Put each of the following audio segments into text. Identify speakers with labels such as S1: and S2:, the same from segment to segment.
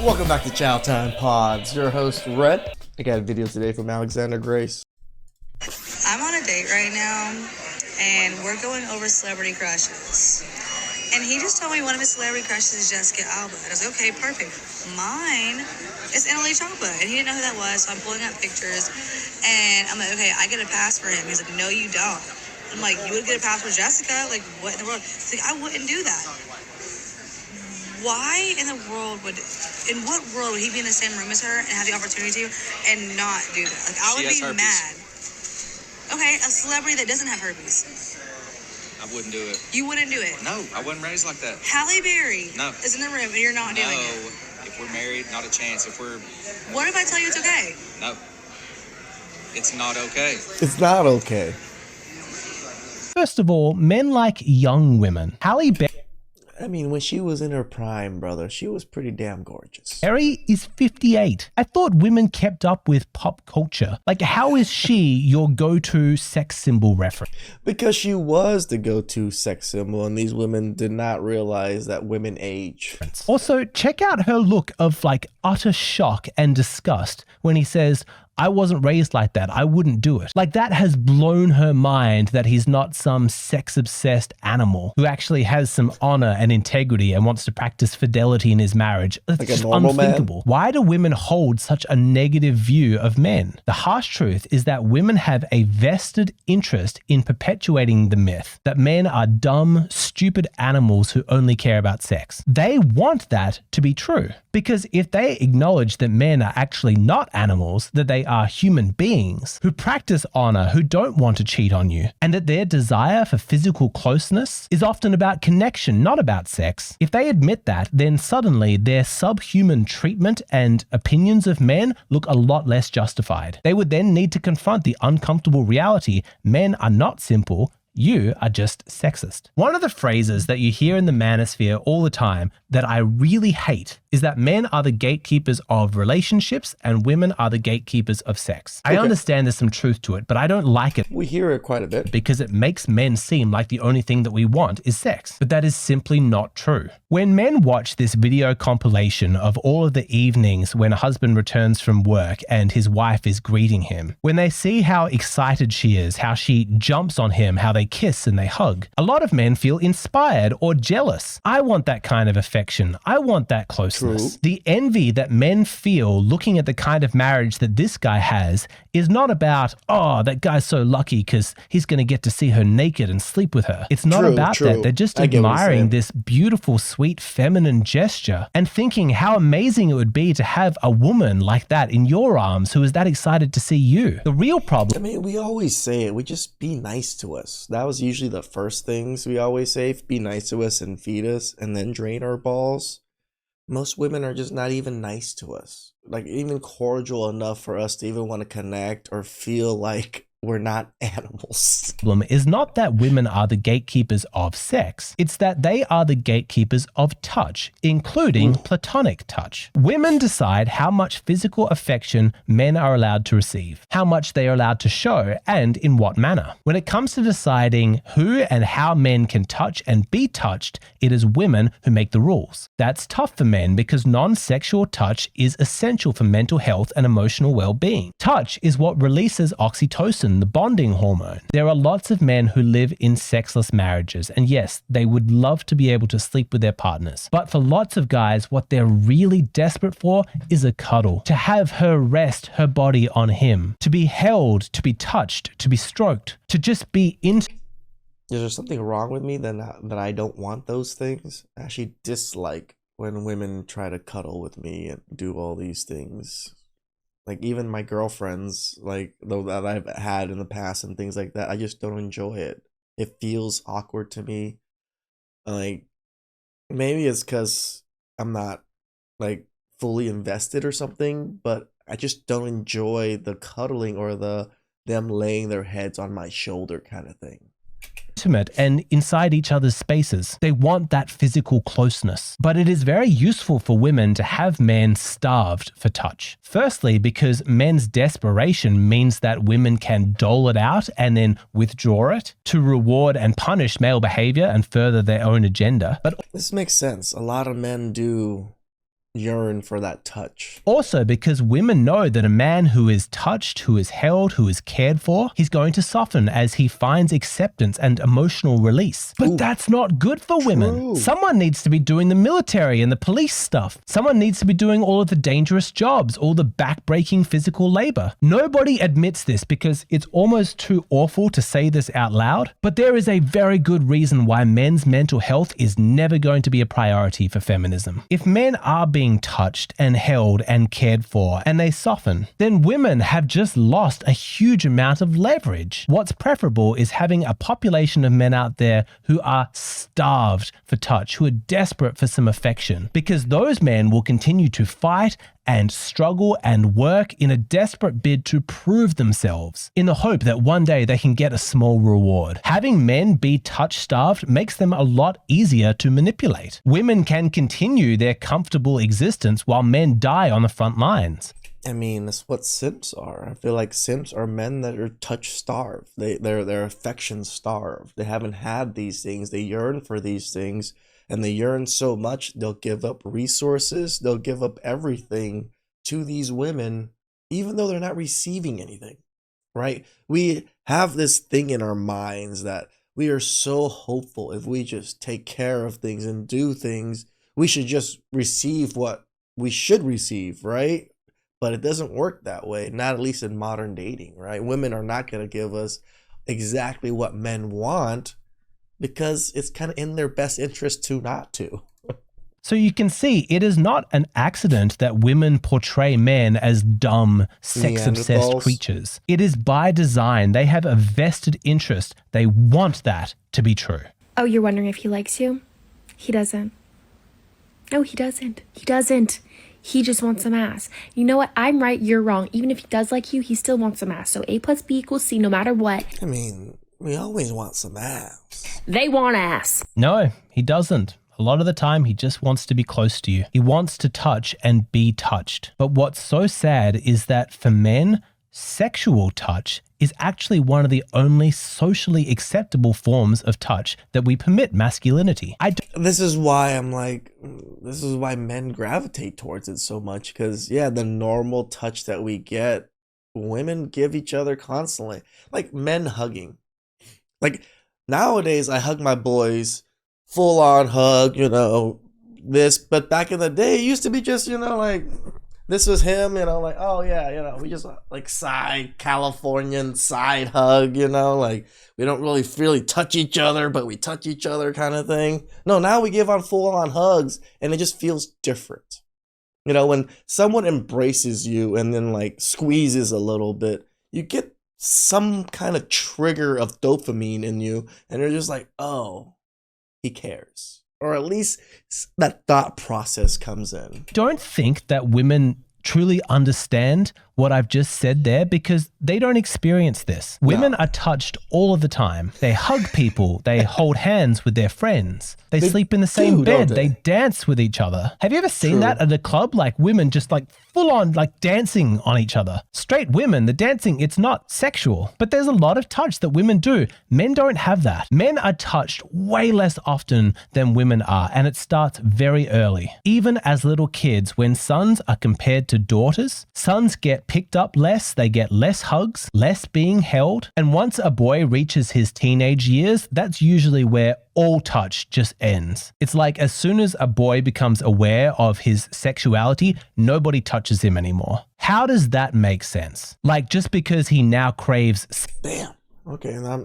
S1: Welcome back to Chow Time Pods. Your host, Rhett. I got a video today from Alexander Grace.
S2: I'm on a date right now, and we're going over celebrity crushes. And he just told me one of his celebrity crushes is Jessica Alba. I was like, okay, perfect. Mine is Annalie Choppa, and he didn't know who that was, so I'm pulling up pictures. And I'm like, okay, I get a pass for him. He's like, no, you don't. I'm like, you would get a pass for Jessica? Like, what in the world? He's like, I wouldn't do that. Why in what world would he be in the same room as her and have the opportunity to and not do that? Like, I would be mad. Okay, a celebrity that doesn't have herpes.
S3: I wouldn't do it.
S2: You wouldn't do it?
S3: No, I wasn't raised like that.
S2: Halle Berry
S3: No.
S2: is in the room and you're not doing it.
S3: No, if we're married, not a chance.
S2: What if I tell you it's okay?
S3: No. It's not okay.
S1: It's not okay.
S4: First of all, men like young women. Halle
S1: I mean, when she was in her prime, brother, she was pretty damn gorgeous.
S4: Berry is 58. I thought women kept up with pop culture. Like, how is she your go-to sex symbol reference?
S1: Because she was the go-to sex symbol, and these women did not realize that women age.
S4: Also, check out her look of like utter shock and disgust when he says, I wasn't raised like that. I wouldn't do it. Like, that has blown her mind that he's not some sex-obsessed animal who actually has some honor and integrity and wants to practice fidelity in his marriage. It's
S1: like a
S4: just
S1: normal
S4: unthinkable.
S1: man?
S4: Why do women hold such a negative view of men? The harsh truth is that women have a vested interest in perpetuating the myth that men are dumb, stupid animals who only care about sex. They want that to be true, because if they acknowledge that men are actually not animals, that they are human beings who practice honor, who don't want to cheat on you, and that their desire for physical closeness is often about connection, not about sex. If they admit that, then suddenly their subhuman treatment and opinions of men look a lot less justified. They would then need to confront the uncomfortable reality: men are not simple. You are just sexist. One of the phrases that you hear in the manosphere all the time that I really hate is that men are the gatekeepers of relationships and women are the gatekeepers of sex. I understand there's some truth to it, but I don't like it.
S1: We hear it quite a bit.
S4: Because it makes men seem like the only thing that we want is sex. But that is simply not true. When men watch this video compilation of all of the evenings when a husband returns from work and his wife is greeting him, when they see how excited she is, how she jumps on him, how they kiss and they hug, a lot of men feel inspired or jealous. I want that kind of affection. I want that closeness. True. The envy that men feel looking at the kind of marriage that this guy has is not about, oh, that guy's so lucky because he's going to get to see her naked and sleep with her. It's not about that. They're just admiring this beautiful, sweet, feminine gesture and thinking how amazing it would be to have a woman like that in your arms who is that excited to see you. The real problem...
S1: I mean, we always say it. We just be nice to us. That was usually the first things we always say. Be nice to us and feed us and then drain our balls. Most women are just not even nice to us. Like, even cordial enough for us to even want to connect or feel like we're not animals.
S4: The problem is not that women are the gatekeepers of sex. It's that they are the gatekeepers of touch, including platonic touch. Women decide how much physical affection men are allowed to receive, how much they are allowed to show, and in what manner. When it comes to deciding who and how men can touch and be touched, it is women who make the rules. That's tough for men because non-sexual touch is essential for mental health and emotional well-being. Touch is what releases oxytocin, the bonding hormone. There are lots of men who live in sexless marriages, and yes, they would love to be able to sleep with their partners. But for lots of guys, what they're really desperate for is a cuddle. To have her rest her body on him. To be held, to be touched, to be stroked, to just be into...
S1: Is there something wrong with me that I don't want those things? I actually dislike when women try to cuddle with me and do all these things. Like, even my girlfriends, like, that I've had in the past and things like that, I just don't enjoy it. It feels awkward to me. Like, maybe it's because I'm not, like, fully invested or something, but I just don't enjoy the cuddling or them laying their heads on my shoulder kind of thing.
S4: Intimate and inside each other's spaces. They want that physical closeness. But it is very useful for women to have men starved for touch. Firstly, because men's desperation means that women can dole it out and then withdraw it to reward and punish male behavior and further their own agenda. But
S1: this makes sense. A lot of men do yearn for that touch.
S4: Also, because women know that a man who is touched, who is held, who is cared for, he's going to soften as he finds acceptance and emotional release. But that's not good for women. Someone needs to be doing the military and the police stuff. Someone needs to be doing all of the dangerous jobs, all the back-breaking physical labor. Nobody admits this because it's almost too awful to say this out loud, but there is a very good reason why men's mental health is never going to be a priority for feminism. If men are being touched and held and cared for and they soften, then women have just lost a huge amount of leverage. What's preferable is having a population of men out there who are starved for touch, who are desperate for some affection, because those men will continue to fight and struggle and work in a desperate bid to prove themselves in the hope that one day they can get a small reward. Having men be touch-starved makes them a lot easier to manipulate. Women can continue their comfortable existence while men die on the front lines.
S1: I mean, that's what simps are. I feel like simps are men that are touch-starved. They're affection-starved. They haven't had these things. They yearn for these things. And they yearn so much, they'll give up resources, they'll give up everything to these women, even though they're not receiving anything, right? We have this thing in our minds that we are so hopeful if we just take care of things and do things, we should just receive what we should receive, right? But it doesn't work that way, not at least in modern dating, right? Women are not going to give us exactly what men want, because it's kind of in their best interest to not to.
S4: So you can see it is not an accident that women portray men as dumb, sex-obsessed creatures. It is by design. They have a vested interest. They want that to be true.
S5: Oh, you're wondering if he likes you? He doesn't. No, he doesn't. He doesn't. He just wants some ass. You know what? I'm right, you're wrong. Even if he does like you, he still wants some ass. So A plus B equals C no matter what.
S1: I mean, we always want some ass.
S5: They want ass.
S4: No, he doesn't. A lot of the time, he just wants to be close to you. He wants to touch and be touched. But what's so sad is that for men, sexual touch is actually one of the only socially acceptable forms of touch that we permit masculinity.
S1: This is why I'm like, this is why men gravitate towards it so much. Because, yeah, the normal touch that we get, women give each other constantly. Like men hugging. Like nowadays, I hug my boys, full on hug, you know, this. But back in the day, it used to be just, you know, like this was him, you know, like, oh yeah, you know, we just like Californian side hug, you know, like we don't really touch each other, but we touch each other kind of thing. No, now we give on full on hugs and it just feels different. You know, when someone embraces you and then like squeezes a little bit, you get some kind of trigger of dopamine in you and you're just like, oh, he cares, or at least that thought process comes in.
S4: Don't think that women truly understand what I've just said there, because they don't experience this. Women are touched all of the time. They hug people. They hold hands with their friends. They sleep in the same bed. They dance with each other. Have you ever seen that at a club? Like women just like full on like dancing on each other. Straight women, the dancing, it's not sexual, but there's a lot of touch that women do. Men don't have that. Men are touched way less often than women are, and it starts very early. Even as little kids, when sons are compared to daughters, sons get picked up less, they get less hugs, less being held. And once a boy reaches his teenage years, that's usually where all touch just ends. It's like as soon as a boy becomes aware of his sexuality, nobody touches him anymore. How does that make sense? Like just because he now craves...
S1: Damn. Okay, I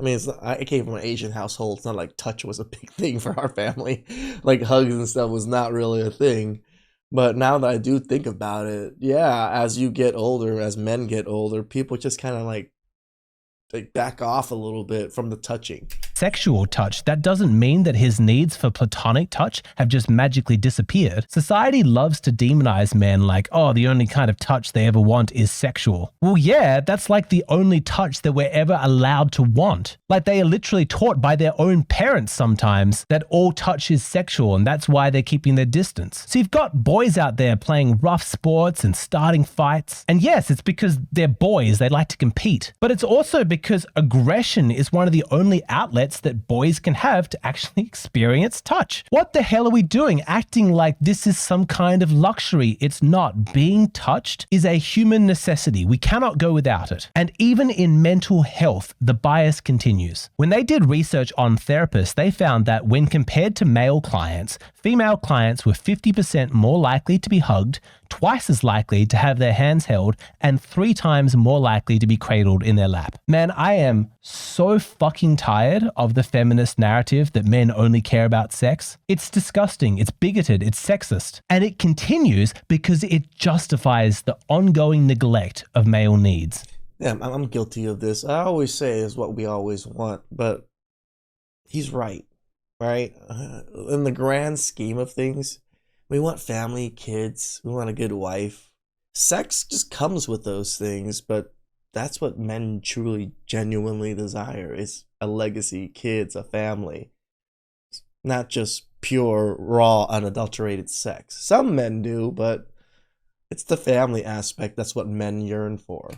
S1: mean, I came from an Asian household. It's not like touch was a big thing for our family. Like hugs and stuff was not really a thing. But now that I do think about it, yeah, as you get older, as men get older, people just kind of like back off a little bit from the touching.
S4: Sexual touch, that doesn't mean that his needs for platonic touch have just magically disappeared. Society loves to demonize men like, oh, the only kind of touch they ever want is sexual. Well, yeah, that's like the only touch that we're ever allowed to want. Like they are literally taught by their own parents sometimes that all touch is sexual and that's why they're keeping their distance. So you've got boys out there playing rough sports and starting fights. And yes, it's because they're boys, they like to compete. But it's also because aggression is one of the only outlets outlets that boys can have to actually experience touch. What the hell are we doing acting like this is some kind of luxury? It's not. Being touched is a human necessity. We cannot go without it. And even in mental health, the bias continues. When they did research on therapists, they found that when compared to male clients, female clients were 50% more likely to be hugged, twice as likely to have their hands held, and 3 times more likely to be cradled in their lap. Man, I am so fucking tired of the feminist narrative that men only care about sex. It's disgusting, it's bigoted, it's sexist, and it continues because it justifies the ongoing neglect of male needs.
S1: Yeah, I'm guilty of this. I always say is what we always want, but he's right, right? In the grand scheme of things, we want family, kids, we want a good wife. Sex just comes with those things, but that's what men truly, genuinely desire is a legacy, kids, a family. Not just pure, raw, unadulterated sex. Some men do, but it's the family aspect that's what men yearn for.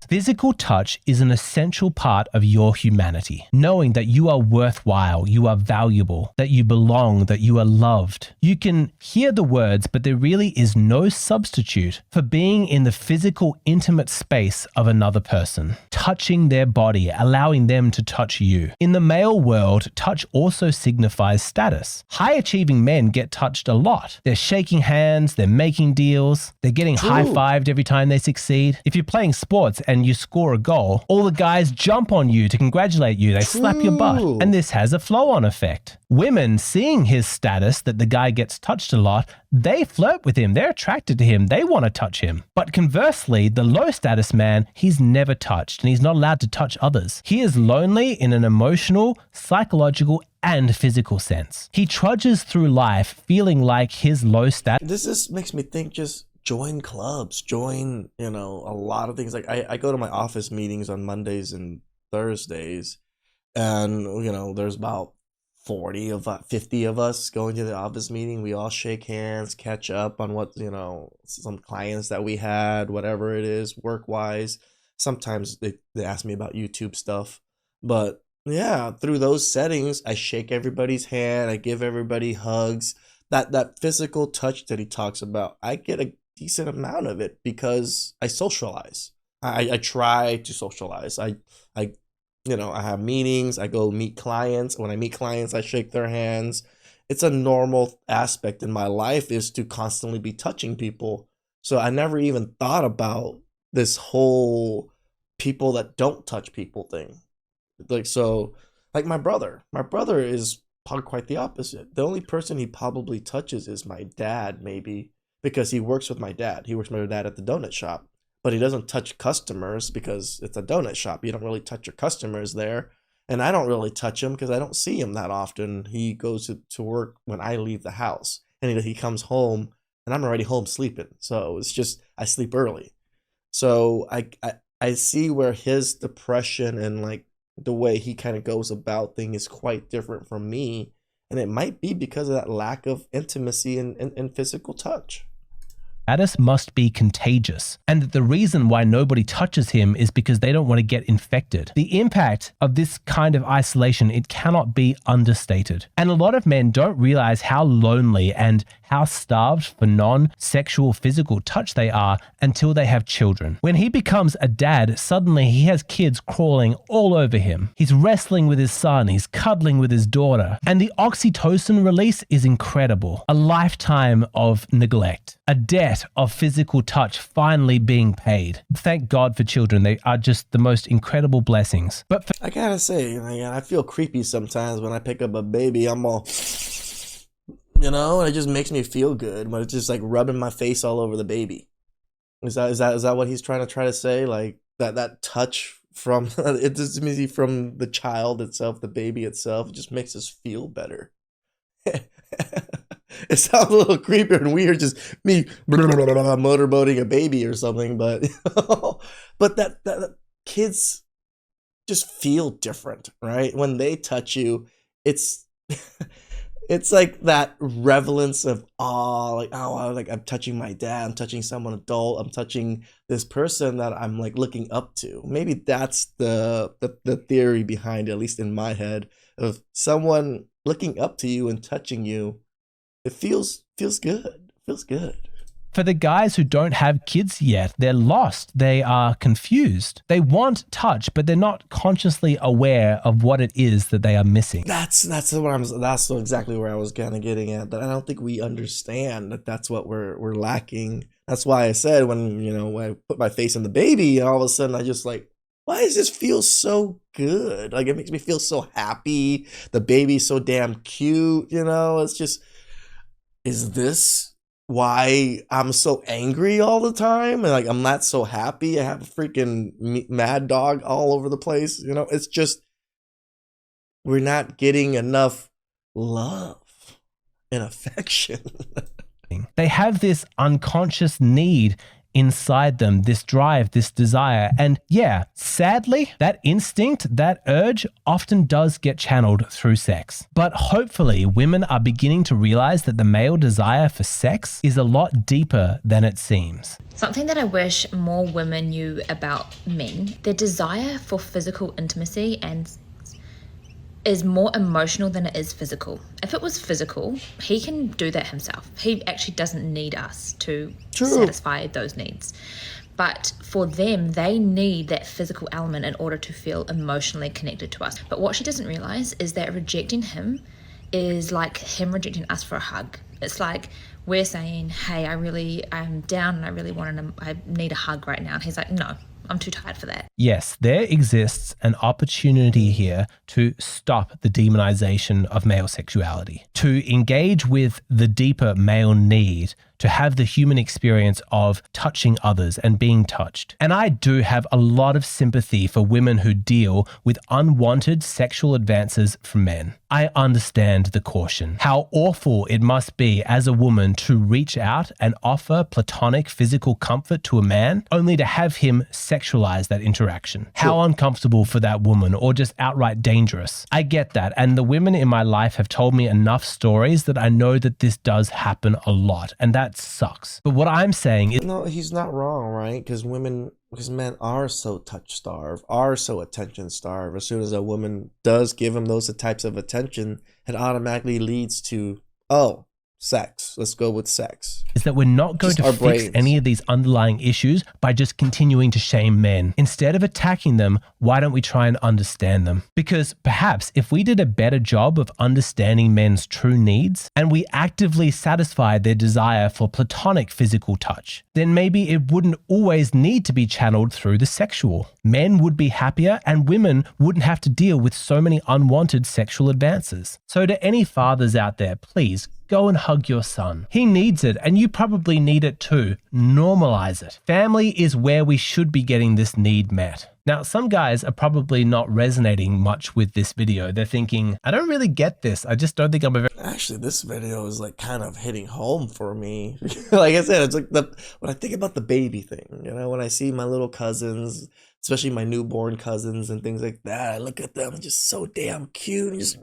S4: Physical touch is an essential part of your humanity. Knowing that you are worthwhile, you are valuable, that you belong, that you are loved. You can hear the words, but there really is no substitute for being in the physical, intimate space of another person. Touching their body, allowing them to touch you. In the male world, touch also signifies status. High-achieving men get touched a lot. They're shaking hands, they're making deals, they're getting high-fived every time they succeed. If you're playing sports and you score a goal, all the guys jump on you to congratulate you. They slap your butt. And this has a flow-on effect. Women, seeing his status, that the guy gets touched a lot, they flirt with him. They're attracted to him. They want to touch him. But conversely, the low-status man, he's never touched and he's not allowed to touch others. He is lonely in an emotional, psychological, and physical sense. He trudges through life feeling like his low status.
S1: This just makes me think just join clubs, join, a lot of things. Like I go to my office meetings on Mondays and Thursdays, and, there's about 50 of us going to the office meeting. We all shake hands, catch up on what, some clients that we had, whatever it is, work-wise. Sometimes they ask me about YouTube stuff. But yeah, through those settings, I shake everybody's hand, I give everybody hugs. That physical touch that he talks about, I get a decent amount of it because I socialize. I try to socialize. I have meetings, I go meet clients. When I meet clients, I shake their hands. It's a normal aspect in my life is to constantly be touching people. So I never even thought about this whole people that don't touch people thing. Like my brother is probably quite the opposite. The only person he probably touches is my dad, maybe, because he works with my dad. He works with my dad at the donut shop. But he doesn't touch customers because it's a donut shop. You don't really touch your customers there. And I don't really touch him because I don't see him that often. He goes to work when I leave the house. And he comes home and I'm already home sleeping. So it's just, I sleep early. So I see where his depression and like the way he kind of goes about things is quite different from me. And it might be because of that lack of intimacy and physical touch.
S4: Status must be contagious, and that the reason why nobody touches him is because they don't want to get infected. The impact of this kind of isolation, it cannot be understated. And a lot of men don't realize how lonely and how starved for non-sexual physical touch they are until they have children. When he becomes a dad, suddenly he has kids crawling all over him. He's wrestling with his son, he's cuddling with his daughter, and the oxytocin release is incredible. A lifetime of neglect, a debt of physical touch finally being paid. Thank God for children. They are just the most incredible blessings. But
S1: I gotta say, I feel creepy sometimes when I pick up a baby. I'm all, and it just makes me feel good, but it's just like rubbing my face all over the baby. Is that what he's trying to say? Like that touch from it just means from the child itself, the baby itself, it just makes us feel better. It sounds a little creepy and weird, just me motorboating a baby or something, but but that kids just feel different, right? When they touch you, it's it's like that relevance of awe, like I'm touching my dad, I'm touching someone adult, I'm touching this person that I'm like looking up to. Maybe that's the theory behind it, at least in my head. of someone looking up to you and touching you, it feels good. Feels good.
S4: For the guys who don't have kids yet, they're lost. They are confused. They want touch, but they're not consciously aware of what it is that they are missing.
S1: That's exactly where I was kind of getting at. That I don't think we understand that that's what we're lacking. That's why I said when I put my face in the baby, and all of a sudden I just like, why does this feel so good? Like it makes me feel so happy. The baby's so damn cute. It's just, is this why I'm so angry all the time? And like, I'm not so happy. I have a freaking mad dog all over the place. It's just, we're not getting enough love and affection.
S4: They have this unconscious need inside them, this drive, this desire. And yeah, sadly, that instinct, that urge often does get channeled through sex. But hopefully, women are beginning to realize that the male desire for sex is a lot deeper than it seems.
S6: Something that I wish more women knew about men, their desire for physical intimacy is more emotional than it is physical. If it was physical, he can do that himself. He actually doesn't need us to satisfy those needs. But for them, they need that physical element in order to feel emotionally connected to us. But what she doesn't realize is that rejecting him is like him rejecting us for a hug. It's like we're saying, hey, I'm down and I need a hug right now. And he's like, no, I'm too tired for that.
S4: Yes, there exists an opportunity here to stop the demonization of male sexuality, to engage with the deeper male need to have the human experience of touching others and being touched. And I do have a lot of sympathy for women who deal with unwanted sexual advances from men. I understand the caution, how awful it must be as a woman to reach out and offer platonic physical comfort to a man, only to have him sexualize that interaction. How uncomfortable for that woman, or just outright dangerous. I get that, and the women in my life have told me enough stories that I know that this does happen a lot, and that sucks. But what I'm saying is,
S1: no, he's not wrong, right? Because men are so touch starved, are so attention starved. As soon as a woman does give him those types of attention, it automatically leads to, sex. Let's go with sex.
S4: Is that we're not going to fix any of these underlying issues by just continuing to shame men. Instead of attacking them, why don't we try and understand them? Because perhaps if we did a better job of understanding men's true needs and we actively satisfied their desire for platonic physical touch, then maybe it wouldn't always need to be channeled through the sexual. Men would be happier and women wouldn't have to deal with so many unwanted sexual advances. So to any fathers out there, please go and hug your son. He needs it, and you probably need it too. Normalize it. Family is where we should be getting this need met. Now, some guys are probably not resonating much with this video. They're thinking, I don't really get this. I just don't think I'm
S1: Actually, this video is like kind of hitting home for me. Like I said, it's like when I think about the baby thing, when I see my little cousins, especially my newborn cousins and things like that, I look at them just so damn cute and just...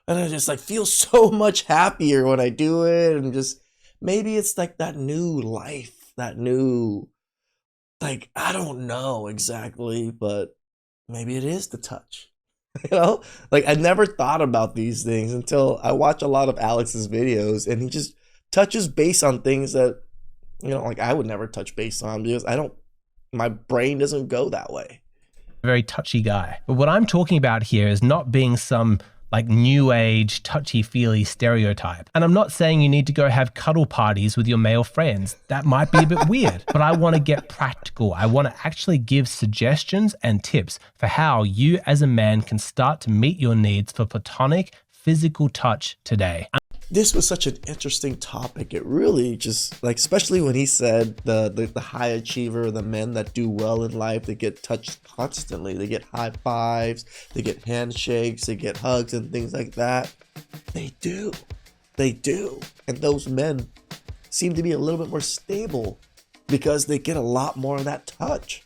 S1: And I just like feel so much happier when I do it. And just maybe it's like that new life, that new, like, I don't know exactly, but maybe it is the touch. Like I never thought about these things until I watch a lot of Alex's videos, and he just touches base on things that, like I would never touch base on because my brain doesn't go that way.
S4: Very touchy guy. But what I'm talking about here is not being some like new age, touchy-feely stereotype. And I'm not saying you need to go have cuddle parties with your male friends. That might be a bit weird, but I want to get practical. I want to actually give suggestions and tips for how you as a man can start to meet your needs for platonic physical touch today.
S1: This was such an interesting topic. It really just, like, especially when he said the high achiever, the men that do well in life, they get touched constantly. They get high fives, they get handshakes, they get hugs and things like that. They do. And those men seem to be a little bit more stable because they get a lot more of that touch.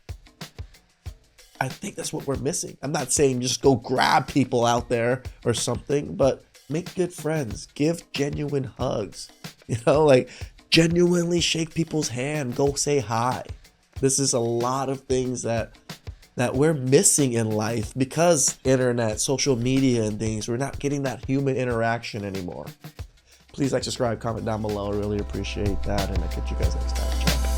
S1: I think that's what we're missing. I'm not saying just go grab people out there or something, but make good friends, give genuine hugs, like genuinely shake people's hand, go say hi. This is a lot of things that that we're missing in life because internet, social media, and things. We're not getting that human interaction anymore. Please like, subscribe, comment down below. I really appreciate that, and I'll catch you guys next time. Ciao.